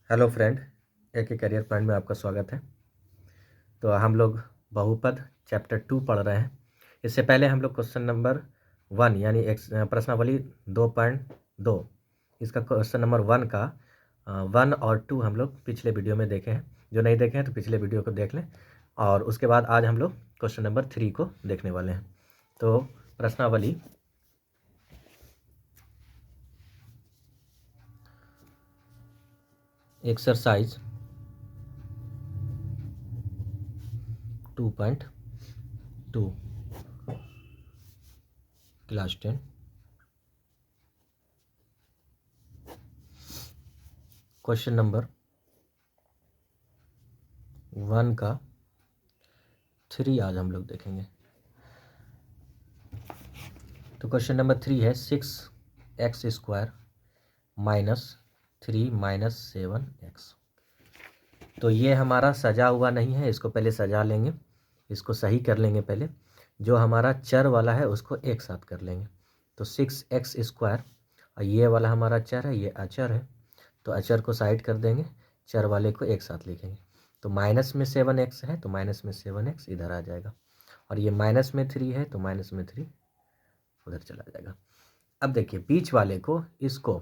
Hello friend, एक career point में आपका स्वागत है। तो हम लोग बहुपद चैप्टर 2 पढ़ रहे हैं। इससे पहले हम लोग क्वेश्चन नंबर 1 यानी प्रश्नावली 2.2 इसका क्वेश्चन नंबर 1 का 1 और 2 हम लोग पिछले वीडियो में देखे हैं। जो नहीं देखे हैं तो पिछले वीडियो को देख लें। और उसके बाद आज हम लोग क्वेश्चन नंबर 3 को देखने वाले हैं। तो प्रश्नावली एक्सरसाइज 2.2 क्लास 10 क्वेश्चन नंबर 1 का 3 आज हम लोग देखेंगे। तो क्वेश्चन नंबर 3 है 6x² माइनस 3 माइनस 7x। तो ये हमारा सजा हुआ नहीं है, इसको पहले सजा लेंगे, इसको सही कर लेंगे। पहले जो हमारा चर वाला है उसको एक साथ कर लेंगे। तो 6x² और ये वाला हमारा चर है, ये अचर है, तो अचर को साइड कर देंगे, चर वाले को एक साथ लिखेंगे। तो माइनस में 7x है तो माइनस में 7x इधर आ जाएगा, और ये माइनस में 3 है तो माइनस में 3 उधर चला जाएगा। अब देखिए बीच वाले को, इसको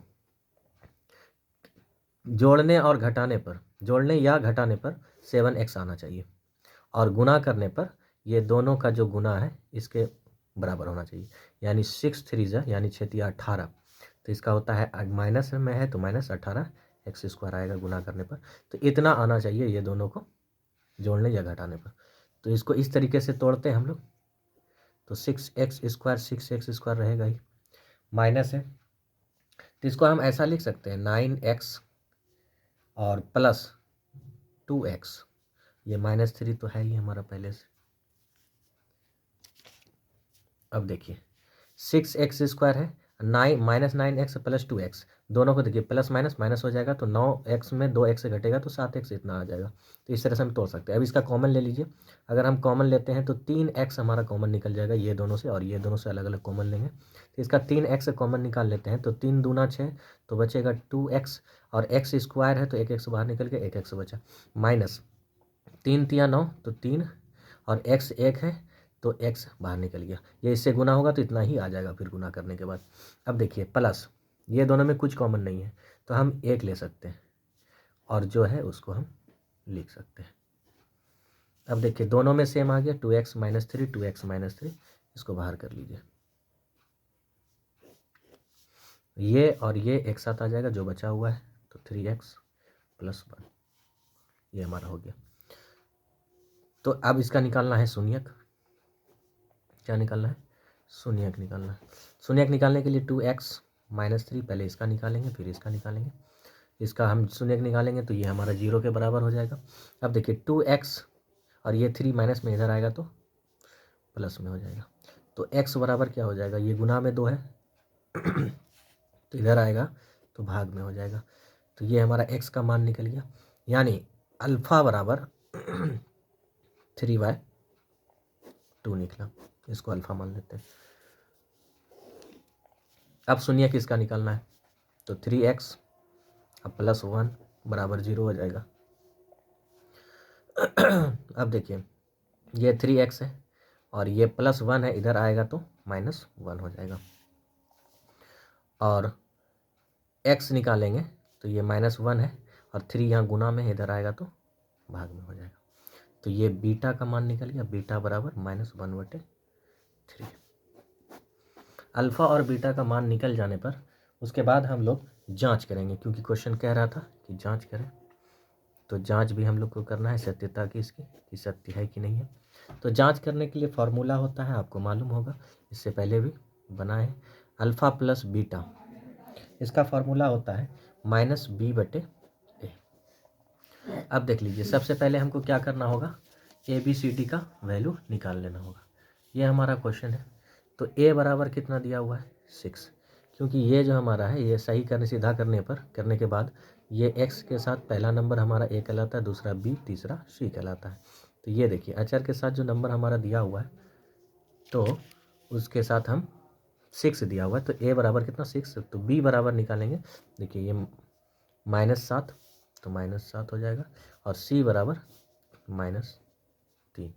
जोड़ने और घटाने पर, जोड़ने या घटाने पर 7x आना चाहिए, और गुना करने पर ये दोनों का जो गुना है इसके बराबर होना चाहिए। यानी 6×3 यानी 6×18, तो इसका होता है माइनस में है तो माइनस 18x² आएगा गुना करने पर। तो इतना आना चाहिए ये दोनों को जोड़ने या घटाने पर। तो इसको इस तरीके से तोड़ते हैं हम लोग। तो 6x² 6x² रहेगा ही, माइनस है तो इसको हम ऐसा लिख सकते हैं 9x और प्लस 2x। ये -3 तो है ही हमारा पहले से। अब देखिए 6x² है, -9x प्लस 2x, दोनों को देखिए प्लस माइनस माइनस हो जाएगा, तो 9x में 2x से घटेगा तो 7x इतना आ जाएगा। तो इस तरह से हम तोड़ सकते हैं। अब इसका कॉमन ले लीजिए। अगर हम कॉमन लेते हैं तो 3x हमारा कॉमन निकल जाएगा ये दोनों से, और ये दोनों से अलग अलग कॉमन लेंगे। तो इसका 3x कॉमन निकाल लेते हैं, तो 3 दूना 6, तो बचेगा 2x, और x² है तो एक x बाहर निकल के 1x बचा, माइनस 3 तिया 9 तो 3, और x 1 है तो x बाहर निकल गया। ये इससे गुना होगा तो इतना ही आ जाएगा फिर गुना करने के बाद। अब देखिए प्लस, ये दोनों में कुछ कॉमन नहीं है तो हम 1 ले सकते हैं, और जो है उसको हम लिख सकते हैं। अब देखिए दोनों में सेम आ गया, 2x - 3 2x - 3, इसको बाहर कर लीजिए। ये और ये एक साथ आ जाएगा जो बचा हुआ है, तो 3x + 1 ये हमारा हो गया। तो अब इसका निकालना है शून्यक। क्या निकालना है? शून्यक निकालना है। शून्यक निकालने के लिए 2x - 3, पहले इसका निकालेंगे फिर इसका निकालेंगे। इसका हम शून्यक निकालेंगे तो ये हमारा 0 के बराबर हो जाएगा। अब देखिए 2x और ये 3 माइनस में इधर आएगा तो प्लस में हो जाएगा। तो x बराबर क्या हो जाएगा, ये गुना में 2 है तो इधर आएगा तो भाग में हो जाएगा। तो ये हमारा x का मान निकल गया, यानी अल्फ़ा बराबर 3/2 निकला। इसको अल्फ़ा मान लेते हैं। अब शून्यक इसका निकालना है, तो 3x अब + 1 बराबर 0 हो जाएगा। अब देखिए ये 3x है और ये +1 है, इधर आएगा तो -1 हो जाएगा। और x निकालेंगे तो ये -1 है, और 3 यहाँ गुना में इधर आएगा तो भाग में हो जाएगा। तो ये बीटा का मान निकल गया, बीटा बराबर -1/3। अल्फ़ा और बीटा का मान निकल जाने पर उसके बाद हम लोग जांच करेंगे, क्योंकि क्वेश्चन कह रहा था कि जांच करें। तो जांच भी हम लोग को करना है सत्यता की, इसकी कि सत्य है कि नहीं है। तो जांच करने के लिए फार्मूला होता है, आपको मालूम होगा, इससे पहले भी बना है, अल्फ़ा प्लस बीटा। इसका फार्मूला होता है -b/a। अब देख लीजिए सबसे पहले हमको क्या करना होगा, ABCD का वैल्यू निकाल लेना होगा। ये हमारा क्वेश्चन है। तो a बराबर कितना दिया हुआ है 6, क्योंकि ये जो हमारा है ये सही करने सीधा करने के बाद ये x के साथ पहला नंबर हमारा a कहलाता है, दूसरा b, तीसरा c कहलाता है। तो ये देखिए अचर के साथ जो नंबर हमारा दिया हुआ है तो उसके साथ हम 6 दिया हुआ है, तो a बराबर कितना 6, तो b बराबर निकालेंगे। देखिए ये -7 तो -7 हो जाएगा, और c बराबर -3।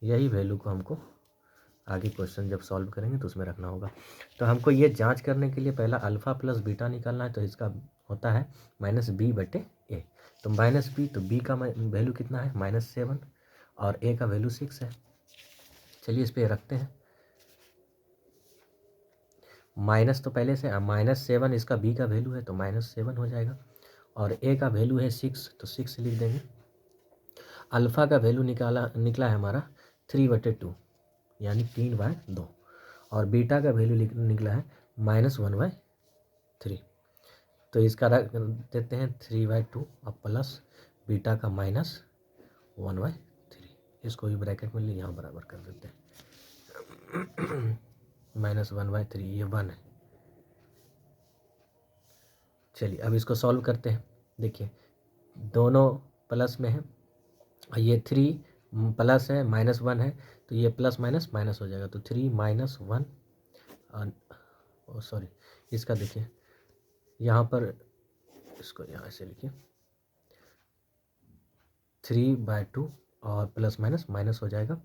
यही वैल्यू को हमको आगे क्वेश्चन जब सॉल्व करेंगे तो उसमें रखना होगा। तो हमको ये जांच करने के लिए पहला अल्फ़ा प्लस बीटा निकालना है, तो इसका होता है -b/a। तो -b, तो b का वैल्यू कितना है -7 और a का वैल्यू 6 है। चलिए इस पर रखते हैं। माइनस तो पहले से -7 इसका b का वैल्यू है तो -7 हो जाएगा, और a का वैल्यू है 6 तो 6 लिख देंगे। अल्फ़ा का वैल्यू निकला है हमारा 3/2 यानी 3/2, और बीटा का वैल्यू निकला है -1/3। तो इसका रख देते हैं 3/2 और प्लस बीटा का -1/3। इसको भी ब्रैकेट में ले यहाँ बराबर कर देते हैं। -1/3 ये 1 है। चलिए अब इसको सॉल्व करते हैं। देखिए दोनों प्लस में है, ये 3 प्लस है, -1 है, तो ये प्लस माइनस माइनस हो जाएगा, तो 3 - 1 सॉरी इसका देखिए यहाँ पर, इसको यहाँ से लिखिए 3/2 और प्लस माइनस माइनस हो जाएगा,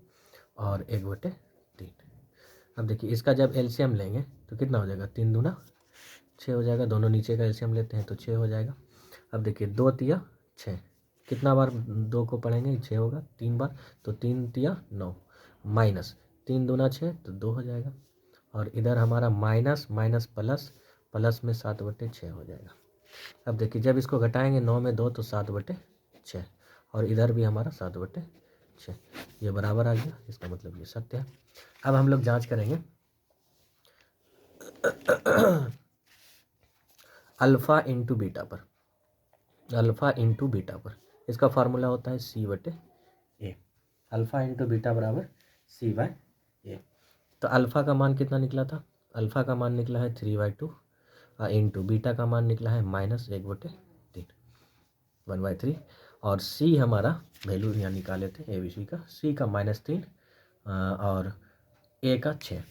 और 1/3। अब देखिए इसका जब एलसीएम लेंगे तो कितना हो जाएगा, 3 दूना 6 हो जाएगा। दोनों नीचे का एलसीएम लेते हैं तो 6 हो जाएगा। अब देखिए 2 तिया 6, कितना बार 2 को पढ़ेंगे 6 होगा, 3 बार, तो 3 तिया 9, माइनस 3 दूना 6 तो 2 हो जाएगा, और इधर हमारा माइनस माइनस प्लस, प्लस में 7/6 हो जाएगा। अब देखिए जब इसको घटाएंगे 9 में 2 तो 7/6, और इधर भी हमारा 7/6, ये बराबर आ गया, इसका मतलब ये सत्य है। अब हम लोग जांच करेंगे अल्फ़ा इंटू बीटा पर, अल्फ़ा इंटू बीटा पर। इसका फार्मूला होता है c/a। अल्फ़ा इंटू बीटा बराबर c/a। तो अल्फ़ा का मान कितना निकला था, अल्फ़ा का मान निकला है 3/2 इंटू बीटा का मान निकला है -1/3, 1/3, और c हमारा वैल्यू यहाँ निकाले थे ABC का, c का -3 और a का 6,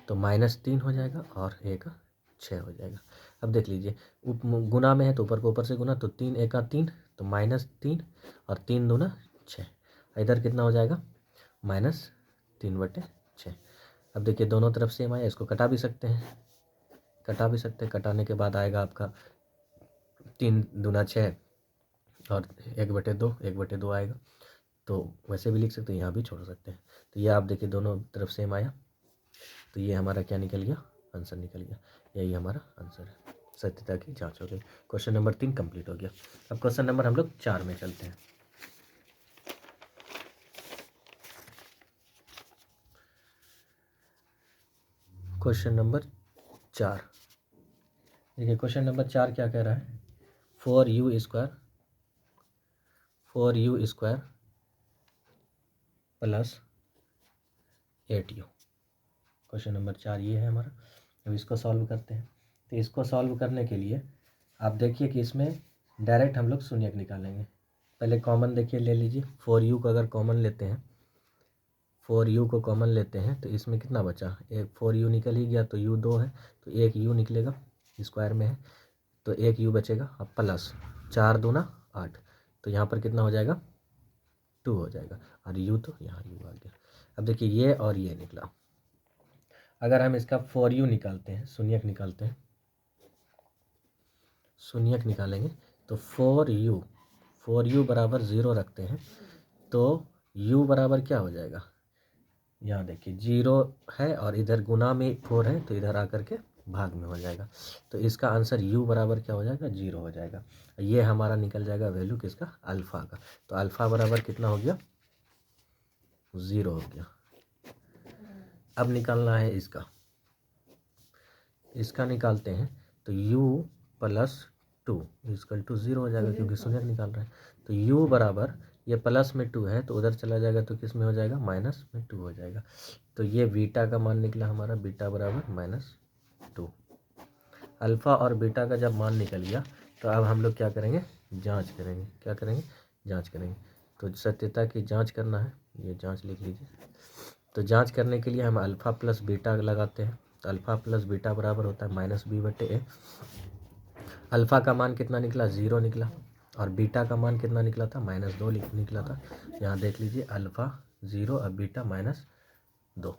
तो -3 हो जाएगा और a का 6 हो जाएगा। अब देख लीजिए गुना में है तो ऊपर को ऊपर से गुना, तो 3 1 का 3 तो -3, और 3 दूना 6, इधर कितना हो जाएगा -3/6। अब देखिए दोनों तरफ सेम आया, इसको कटा भी सकते हैं, कटाने के बाद आएगा आपका 3 दूना 6 और 1/2, 1/2 आएगा, तो वैसे भी लिख सकते हैं, यहाँ भी छोड़ सकते हैं। तो ये आप देखिए दोनों तरफ सेम आया, तो ये हमारा क्या निकल गया, आंसर निकल गया। यही हमारा आंसर है, सत्यता की जांच हो गई। क्वेश्चन नंबर 3 कंप्लीट हो गया। अब क्वेश्चन नंबर हम लोग 4 में चलते हैं। क्वेश्चन नंबर 4, देखिए क्वेश्चन नंबर 4 क्या कह रहा है, 4u² plus 8u। Question number 4 ये है हमारा। अब इसको सॉल्व करते हैं। तो इसको सॉल्व करने के लिए आप देखिए कि इसमें डायरेक्ट हम लोग शून्यक निकालेंगे। पहले कॉमन देखिए ले लीजिए, 4u को अगर कॉमन लेते हैं, 4u को कॉमन लेते हैं तो इसमें कितना बचा, एक 4u निकल ही गया, तो u 2 है तो एक u निकलेगा, स्क्वायर में है तो एक u बचेगा, अब प्लस 4 दूना 8, तो यहाँ पर कितना हो जाएगा 2 हो जाएगा, और u तो यहाँ u आ गया। अब देखिए ये और ये निकला, अगर हम इसका 4u निकालते हैं, शून्यक निकालते हैं, शून्यक निकालेंगे तो 4u बराबर 0 रखते हैं, तो u बराबर क्या हो जाएगा, यहाँ देखिए 0 है और इधर गुना में 4 है तो इधर आकर के भाग में हो जाएगा, तो इसका आंसर u बराबर क्या हो जाएगा 0 हो जाएगा। ये हमारा निकल जाएगा वैल्यू किसका, अल्फ़ा का। तो अल्फ़ा बराबर कितना हो गया 0 हो गया। अब निकालना है इसका निकालते हैं, तो u + 2 = 0 हो जाएगा, क्योंकि शून्यक निकाल रहे हैं। तो u बराबर, ये प्लस में 2 है तो उधर चला जाएगा तो किस में हो जाएगा, माइनस में 2 हो जाएगा। तो ये बीटा का मान निकला हमारा, बीटा बराबर -2। अल्फ़ा और बीटा का जब मान निकल गया तो अब हम लोग क्या करेंगे, जांच करेंगे। क्या करेंगे, जांच करेंगे। तो सत्यता की जांच करना है, ये जांच लिख लीजिए। तो जांच करने के लिए हम अल्फ़ा प्लस बीटा लगाते हैं, तो अल्फ़ा प्लस बीटा बराबर होता है -b/a। अल्फ़ा का मान कितना निकला, 0 निकला, और बीटा का मान कितना निकला था, -2 निकला था। यहाँ देख लीजिए, अल्फ़ा 0 और बीटा -2।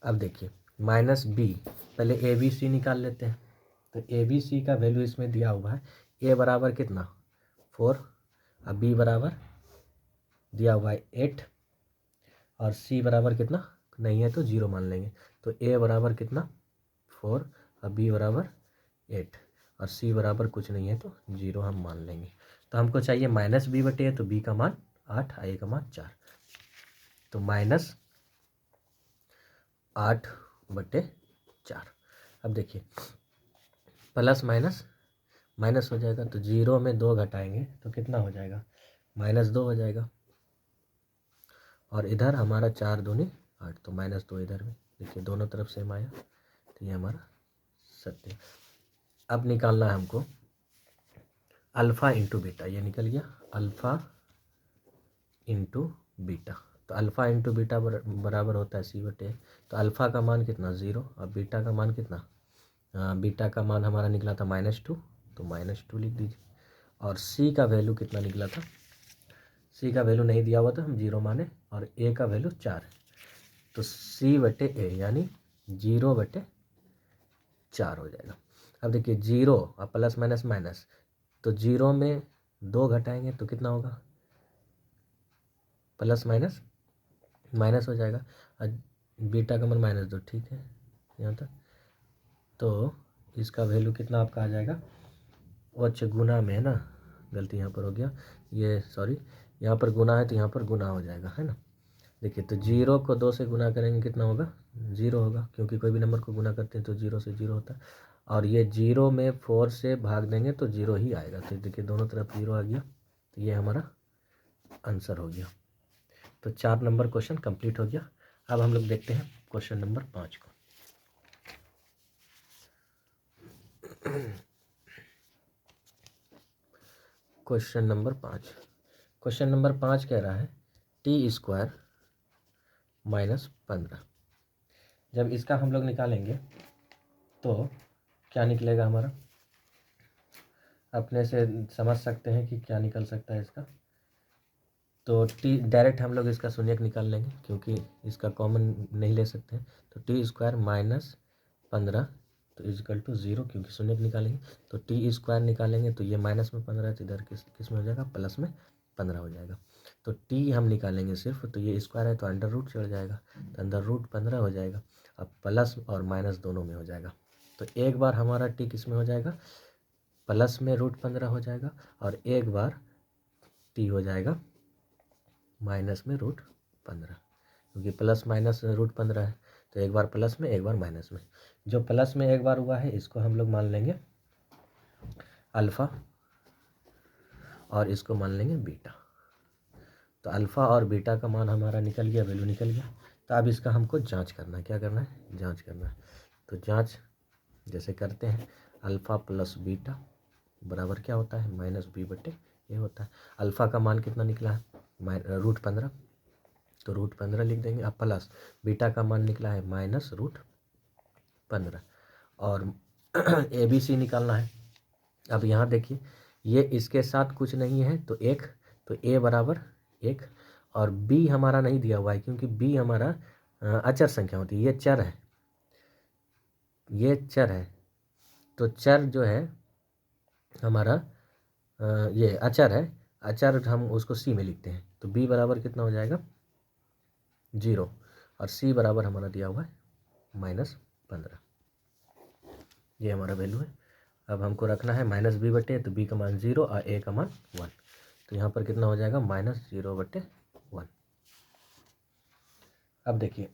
अब देखिए -b, पहले ए बी सी निकाल लेते हैं। तो ए बी सी का वैल्यू इसमें दिया हुआ है, ए बराबर कितना 4, अब बी बराबर दिया हुआ है 8, और सी बराबर कितना नहीं है तो 0 मान लेंगे। तो ए बराबर कितना 4 और बी बराबर 8 और सी बराबर कुछ नहीं है तो 0 हम मान लेंगे। तो हमको चाहिए -b/a, तो b का मान 8, a का मान 4, तो -8/4। अब देखिए प्लस माइनस माइनस हो जाएगा, तो 0 में 2 घटाएंगे तो कितना हो जाएगा, -2 हो जाएगा, और इधर हमारा 4 दूनी 8, तो -2 इधर भी देखिए दोनों तरफ सेम आया, तो ये हमारा सत्य। अब निकालना है हमको अल्फ़ा इंटू बीटा, ये निकल गया अल्फ़ा इंटू बीटा। तो अल्फ़ा इंटू बीटा बराबर होता है c/a। तो अल्फ़ा का मान कितना 0 और बीटा का मान कितना, बीटा का मान हमारा निकला था -2, तो -2 लिख दीजिए। और c का वैल्यू कितना निकला था, c का वैल्यू नहीं दिया हुआ था, हम 0 माने, और a का वैल्यू 4 है, तो c/a यानी 0/4 हो जाएगा। अब देखिए 0 और प्लस माइनस माइनस, तो 0 में 2 घटाएंगे तो कितना होगा, प्लस माइनस माइनस हो जाएगा, और बीटा का मान -2, ठीक है यहाँ तक। तो इसका वैल्यू कितना आपका आ जाएगा, वो अच्छा गुना में है ना, गलती यहाँ पर हो गया, ये सॉरी, यहाँ पर गुना है तो यहाँ पर गुना हो जाएगा, है ना। देखिए तो 0 को 2 से गुना करेंगे कितना होगा, 0 होगा, क्योंकि कोई भी नंबर को गुना करते हैं तो 0 से 0 होता है, और ये 0 में 4 से भाग देंगे तो 0 ही आएगा। तो देखिए दोनों तरफ 0 आ गया, तो ये हमारा आंसर हो गया। तो 4 नंबर क्वेश्चन कंप्लीट हो गया। अब हम लोग देखते हैं क्वेश्चन नंबर 5 को। क्वेश्चन नंबर 5 कह रहा है t² -15। जब इसका हम लोग निकालेंगे तो क्या निकलेगा हमारा, अपने से समझ सकते हैं कि क्या निकल सकता है इसका। तो t डायरेक्ट हम लोग इसका शून्यक निकाल लेंगे, क्योंकि इसका कॉमन नहीं ले सकते हैं। तो t² -15 तो इजकल टू 0, क्योंकि शून्यक निकालेंगे। तो t² निकालेंगे तो ये माइनस में 15 है, तो इधर किस में हो जाएगा, प्लस में 15 हो जाएगा। तो t हम निकालेंगे सिर्फ, तो ये स्क्वायर है तो अंडर रूट चढ़ जाएगा, तो अंडर रूट 15 हो जाएगा। अब प्लस और माइनस दोनों में हो जाएगा। तो एक बार हमारा t किस में हो जाएगा, प्लस में √15 हो जाएगा, और एक बार t हो जाएगा माइनस में √15, क्योंकि प्लस माइनस √15 है, तो एक बार प्लस में एक बार माइनस में। जो प्लस में एक बार हुआ है इसको हम लोग मान लेंगे अल्फ़ा, और इसको मान लेंगे बीटा। तो अल्फ़ा और बीटा का मान हमारा निकल गया, वैल्यू निकल गया। तो अब इसका हमको जांच करना है, क्या करना है, जांच करना है। तो जांच जैसे करते हैं, अल्फ़ा प्लस बीटा बराबर क्या होता है, -b/a होता है। अल्फ़ा का मान कितना निकला है, √15, तो √15 लिख देंगे। अब प्लस बीटा का मान निकला है -√15, और ABC निकालना है। अब यहाँ देखिए ये इसके साथ कुछ नहीं है तो 1, तो a बराबर 1, और b हमारा नहीं दिया हुआ है, क्योंकि b हमारा अचर संख्या होती है, ये चर है, ये चर है। तो चर जो है हमारा ये अचर है, अचर हम उसको c में लिखते हैं। तो b बराबर कितना हो जाएगा 0, और c बराबर हमारा दिया हुआ है -15, ये हमारा वैल्यू है। अब हमको रखना है -b/a, तो b का मान 0 और a का मान 1, तो यहाँ पर कितना हो जाएगा -0/1। अब देखिए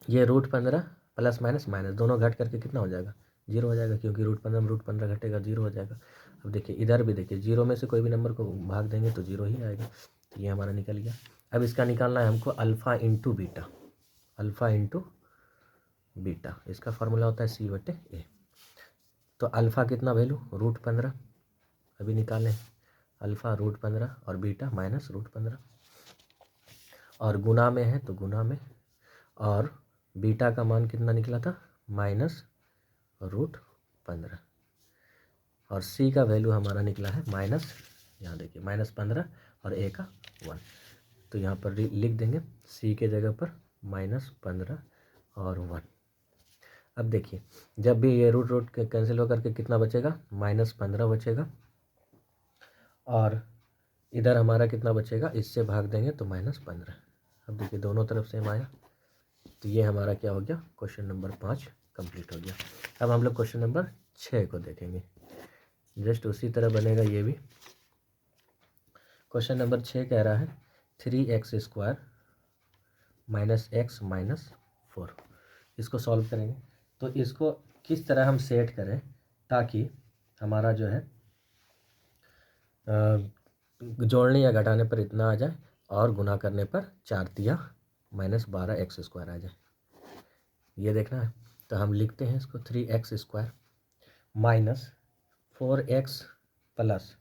ये √15 प्लस माइनस माइनस दोनों घट करके कितना हो जाएगा, 0 हो जाएगा, क्योंकि √15 में √15 घटेगा 0 हो जाएगा। अब देखिए इधर भी देखिए 0 में से कोई भी नंबर को भाग देंगे तो 0 ही आएगा, तो ये हमारा निकल गया। अब इसका निकालना है हमको alpha into beta, alpha into beta, इसका फार्मूला होता है c/a। तो अल्फ़ा कितना वैल्यू √15 अभी निकालें, अल्फ़ा √15 और बीटा -√15, और गुना में है तो गुना में, और बीटा का मान कितना निकला था -√15, और सी का वैल्यू हमारा निकला है माइनस, यहाँ देखिए -15 और ए का 1। तो यहाँ पर लिख देंगे सी के जगह पर -15 और 1। अब देखिए जब भी ये रूट कैंसिल होकर के कितना बचेगा, -15 बचेगा, और इधर हमारा कितना बचेगा, इससे भाग देंगे तो -15। अब देखिए दोनों तरफ सेम आया, तो ये हमारा क्या हो गया, क्वेश्चन नंबर 5 कंप्लीट हो गया। अब हम लोग क्वेश्चन नंबर 6 को देखेंगे, जस्ट उसी तरह बनेगा ये भी। क्वेश्चन नंबर 6 कह रहा है 3x² -x - 4। इसको सॉल्व करेंगे, तो इसको किस तरह हम सेट करें ताकि हमारा जो है जोड़ने या घटाने पर इतना आ जाए और गुना करने पर 4 तिया -12x² आ जाए, ये देखना है। तो हम लिखते हैं इसको 3x² -4x +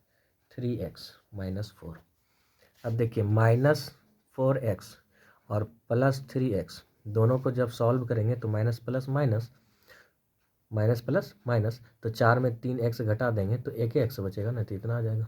3x - 4। अब देखिए -4x और +3x दोनों को जब सॉल्व करेंगे तो माइनस प्लस माइनस, तो 4 में 3x घटा देंगे तो एक ही x बचेगा ना, तो इतना आ जाएगा।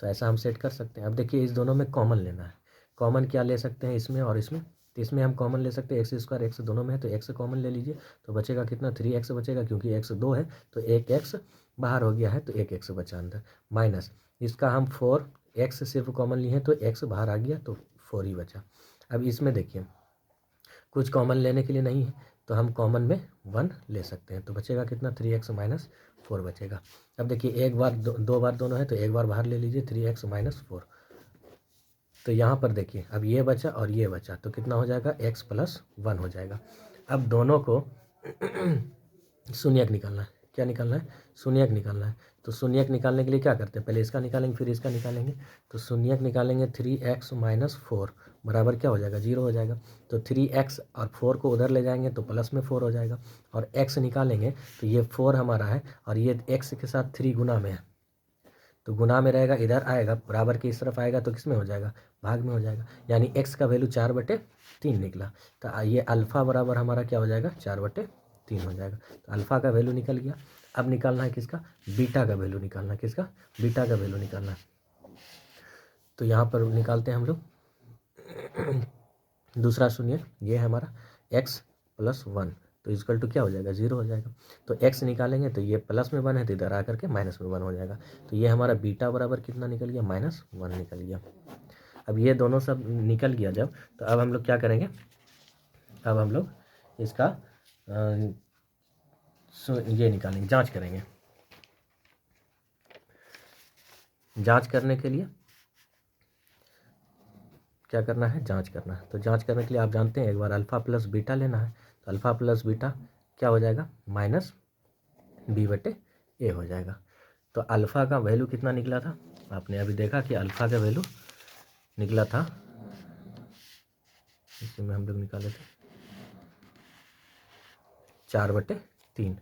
तो ऐसा हम सेट कर सकते हैं। अब देखिए इस दोनों में कॉमन लेना है, कॉमन क्या ले सकते हैं इसमें और इसमें, तो इसमें हम कॉमन ले सकते हैं x² x दोनों में है, तो x कॉमन ले लीजिए, तो बचेगा कितना 3x बचेगा, क्योंकि x 2 है तो एक x बाहर हो गया है तो एक x बचा अंदर, माइनस इसका हम 4x सिर्फ कॉमन लिए हैं तो x बाहर आ गया तो 4 ही बचा। अब इसमें देखिए कुछ कॉमन लेने के लिए नहीं है तो हम कॉमन में 1 ले सकते हैं, तो बचेगा कितना 3x - 4 बचेगा। अब देखिए एक बार दो बार दोनों है तो एक बार बाहर ले लीजिए 3x - 4। तो यहाँ पर देखिए अब ये बचा और ये बचा तो कितना हो जाएगा x + 1 हो जाएगा। अब दोनों को शून्यक निकालना है, क्या निकालना है, शून्यक निकालना है। तो शून्यक निकालने के लिए क्या करते हैं, पहले इसका निकालेंगे फिर इसका निकालेंगे। तो शून्यक निकालेंगे 3x - 4 बराबर क्या हो जाएगा, 0 हो जाएगा। तो 3x और 4 को उधर ले जाएंगे तो प्लस में 4 हो जाएगा, और x निकालेंगे तो ये 4 हमारा है और ये x के साथ 3 गुना में है, तो गुना में रहेगा, इधर आएगा बराबर की इस तरफ आएगा तो किस में हो जाएगा, भाग में हो जाएगा। यानी x का वैल्यू 4/3 निकला। तो ये अल्फ़ा बराबर हमारा क्या हो जाएगा, 4/3 हो जाएगा। तो अल्फ़ा का वैल्यू निकल गया। अब निकालना है किसका, बीटा का वैल्यू निकालना है, किसका, बीटा का वैल्यू निकालना है। तो यहाँ पर निकालते हैं हम लोग दूसरा शून्य, ये है हमारा x + 1, तो इक्वल टू क्या हो जाएगा, 0 हो जाएगा। तो x निकालेंगे तो ये प्लस में 1 है तो इधर आकर के माइनस में 1 हो जाएगा। तो ये हमारा बीटा बराबर कितना निकल गया, -1 निकल गया। अब ये दोनों सब निकल गया जब, तो अब हम लोग क्या करेंगे, अब हम लोग इसका ये निकालेंगे, जांच करेंगे। जांच करने के लिए क्या करना है, जांच करना है। तो जांच करने के लिए आप जानते हैं एक बार अल्फ़ा + बीटा लेना है, तो अल्फ़ा + बीटा क्या हो जाएगा, -b/a हो जाएगा। तो अल्फ़ा का वैल्यू कितना निकला था, आपने अभी देखा कि अल्फ़ा का वैल्यू निकला था, इसमें हम लोग निकाले थे 4/3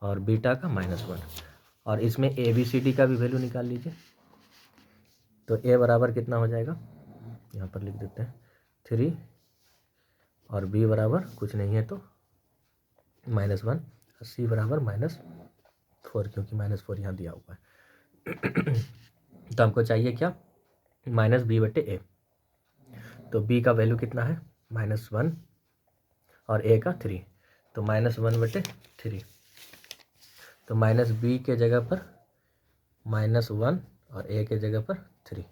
और बीटा का -1, और इसमें ABCD का भी वैल्यू निकाल लीजिए। तो a बराबर कितना हो जाएगा, यहाँ पर लिख देते हैं 3, और b बराबर कुछ नहीं है तो -1, और c बराबर -4, क्योंकि -4 यहाँ दिया हुआ है। तो हमको चाहिए क्या, -b/a। तो b का वैल्यू कितना है, -1 और a का 3, तो -1/3। तो -b के जगह पर -1 और a के जगह पर 3।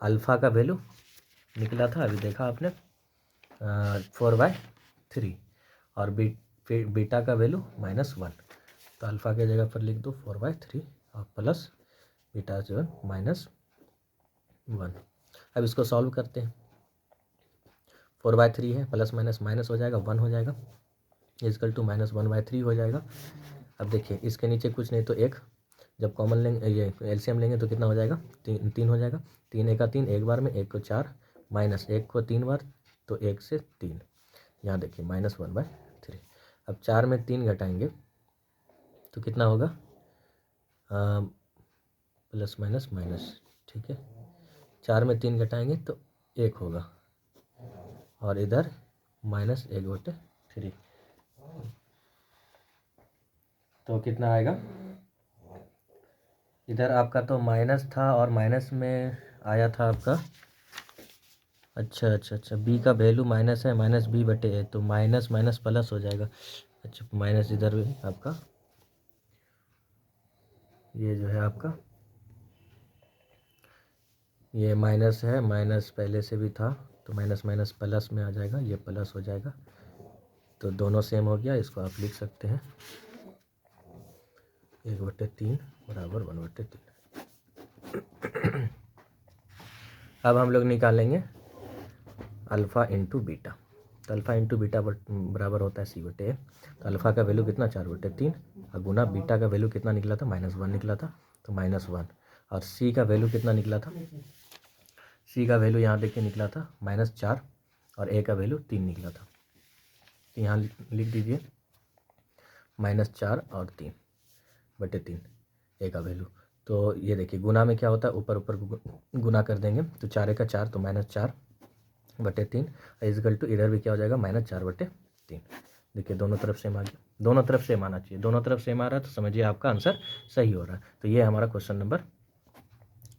अल्फ़ा का वैल्यू निकला था अभी देखा आपने 4/3, और बीटा का वैल्यू -1। तो अल्फ़ा के जगह पर लिख दो 4/3 और प्लस बीटा जो है -1। अब इसको सॉल्व करते हैं। 4/3 है, प्लस माइनस माइनस हो जाएगा, 1 हो जाएगा, इक्वल टू -1/3 हो जाएगा। अब देखिए इसके नीचे कुछ नहीं तो एक, जब कॉमन लेंगे ये एलसीएम लेंगे तो कितना हो जाएगा, 3 हो जाएगा। 3 × 3 एक बार में, 1 को 4, माइनस 1 को 3 बार, तो 1 से 3, यहाँ देखिए -1/3। अब 4 में 3 घटाएंगे तो कितना होगा, प्लस माइनस माइनस, ठीक है। 4 में 3 घटाएंगे तो 1 होगा, और इधर -1/3, तो कितना आएगा, इधर आपका तो माइनस था और माइनस में आया था आपका, अच्छा अच्छा अच्छा, बी का वैल्यू माइनस है, माइनस बी बटे ए, तो माइनस माइनस प्लस हो जाएगा। अच्छा माइनस इधर भी आपका, ये जो है आपका, ये माइनस है, माइनस पहले से भी था, तो माइनस माइनस प्लस में आ जाएगा, ये प्लस हो जाएगा, तो दोनों सेम हो गया। इसको आप लिख सकते हैं 1/3 बराबर 1/3। अब हम लोग निकालेंगे अल्फ़ा इंटू बीटा। तो अल्फ़ा इंटू बीटा बराबर होता है C/A। तो अल्फ़ा का वैल्यू कितना 4/3, और गुना बीटा का वैल्यू कितना निकला था, -1 निकला था, तो -1। और सी का वैल्यू कितना निकला था, सी का वैल्यू यहाँ देखिए निकला था -4, और ए का वैल्यू 3 निकला था। तो यहाँ लिख दीजिए -4 और 3/3 ए का वैल्यू। तो ये देखिए गुना में क्या होता है, ऊपर ऊपर गुना कर देंगे, तो 4 का 4, तो -4/3 इजकल टू इधर भी क्या हो जाएगा -4/3। देखिए दोनों तरफ सेम आ गया, दोनों तरफ सेम आना चाहिए, दोनों तरफ सेम आ रहा है तो समझिए आपका आंसर सही हो रहा है। तो ये हमारा क्वेश्चन नंबर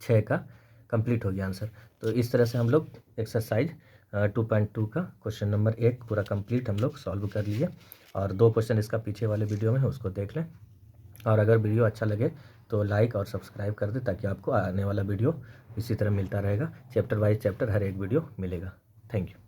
6 का कंप्लीट हो गया आंसर। तो इस तरह से हम लोग एक्सरसाइज 2.2 का क्वेश्चन नंबर 1 पूरा कंप्लीट हम लोग सॉल्व कर लिए, और 2 क्वेश्चन इसका पीछे वाले वीडियो में है, उसको देख लें। और अगर वीडियो अच्छा लगे तो लाइक और सब्सक्राइब कर दें, ताकि आपको आने वाला वीडियो इसी तरह मिलता रहेगा, चैप्टर वाइज चैप्टर हर एक वीडियो मिलेगा। Thank you.